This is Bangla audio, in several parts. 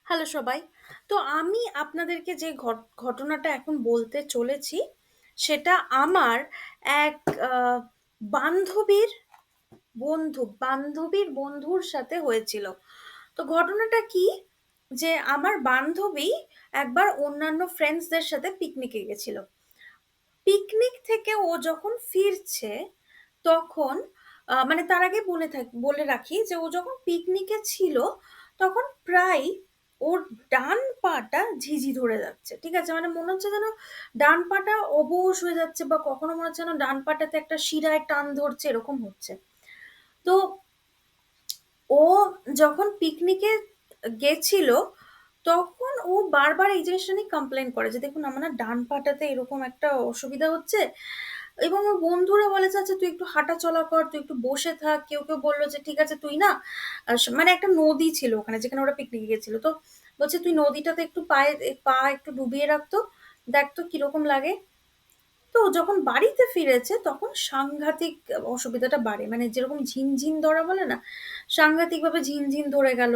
হ্যালো সবাই। তো আমি আপনাদেরকে যে ঘটনাটা এখন বলতে চলেছি, সেটা আমার এক আ বান্ধবীর বান্ধবীর বন্ধুর সাথে হয়েছিল। তো ঘটনাটা কি? যে আমার বান্ধবী একবার অন্যান্য ফ্রেন্ডসদের সাথে পিকনিকে গেছিল। পিকনিক থেকে ও যখন ফিরছে, তখন মানে তার আগে বলে রাখি যে ও যখন পিকনিকে ছিল, তখন প্রায় ওর ডান পাটা ঝিঝি ধরে যাচ্ছে। ঠিক আছে? মানে মনে হচ্ছে যেন ডান পাটা অবশ হয়ে যাচ্ছে, বা কখনো মনে হচ্ছে যেন ডান পাটাতে একটা শিরায় টান ধরছে, এরকম হচ্ছে। তো ও যখন পিকনিকে গেছিল, তখন ও বারবার এই জিনিসটা নিয়ে কমপ্লেন করে যে, "দেখুন আমার না ডান পাটাতে এরকম একটা অসুবিধা হচ্ছে।" এবং ওর বন্ধুরা বলে যে, "আচ্ছা তুই একটু হাঁটাচলা কর, তুই একটু বসে থাক।" কেউ বলল যে, "ঠিক আছে তুই না" মানে একটা নদী ছিল ওখানে যেখানে ওরা পিকনিকে গেছিল। তো বলছে, "তুই নদীটাতে একটু পা একটু ডুবিয়ে রাখ তো। দেখ তো কিরকম লাগে।" তো যখন বাড়িতে ফিরেছে তখন সাংঘাতিক অসুবিধাটা বাড়ে। মানে যেরকম ঝিনঝিন ধরা বলে না? সাংঘাতিকভাবে ঝিনঝিন ধরে গেল।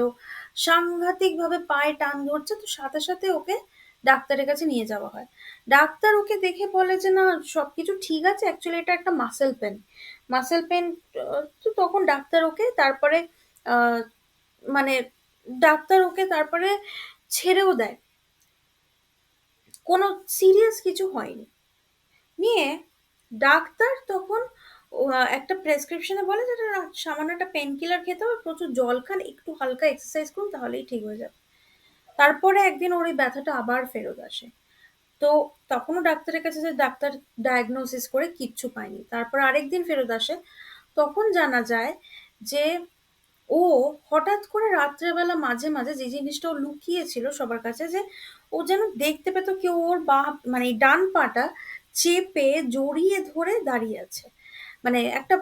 সাংঘাতিকভাবে পায়ে টান ধরছে। তো সাথে সাথে ওকে ডাক্তারের কাছে নিয়ে যাওয়া হয়। ডাক্তার ওকে দেখে বলে যে, "না সবকিছু ঠিক আছে। অ্যাকচুয়ালি এটা একটা মাসল পেইন।" মাসল পেইন তো তখন ডাক্তার ওকে তারপরে আ মানে ডাক্তার ওকে তারপরে ছেড়েও দেয়। কোনো সিরিয়াস কিছু হয়নি। নিয়ে ডাক্তার তখন একটা প্রেসক্রিপশনে বলে যে এটা সামান্য একটা পেন কিলার খেতে হবে, প্রচুর জল খান, একটু হালকা এক্সারসাইজ করুন তাহলেই ঠিক হয়ে যাবে। তারপরে একদিন ওর এই ব্যথাটা আবার ফেরত আসে। তো তখনও ডাক্তারের কাছে যে ডাক্তার ডায়াগনোসিস করে কিচ্ছু পায়নি। তারপর আরেকদিন ফেরত আসে। তখন জানা যায় যে ও হঠাৎ করে রাত্রেবেলা মাঝে মাঝে যে জিনিসটা ও লুকিয়েছিল সবার কাছে, যে ও যেন দেখতে পেত কেউ ওর মানে এই ডান পাটা চেপে জড়িয়ে ধরে দাঁড়িয়ে আছে। মানে একটা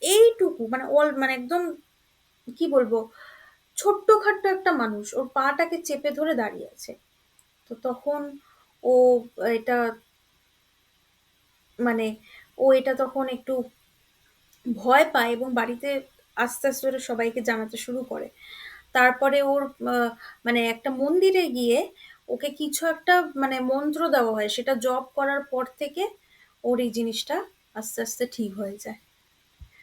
এইটুকু মানে মানে একদম কি বলবো, ছোট্টখাট্ট একটা মানুষ ওর পাটাকে চেপে ধরে দাঁড়িয়ে আছে। তো তখন ও এটা মানে ও এটা তখন একটু ভয় পায় এবং বাড়িতে আস্তে আস্তে ওরা সবাইকে জানাতে শুরু করে। তারপরে ওর মানে একটা মন্দিরে গিয়ে ওকে কিছু একটা মানে মন্ত্র দেওয়া হয়। সেটা জপ করার পর থেকে ওর এই জিনিসটা আস্তে আস্তে ঠিক হয়ে যায়।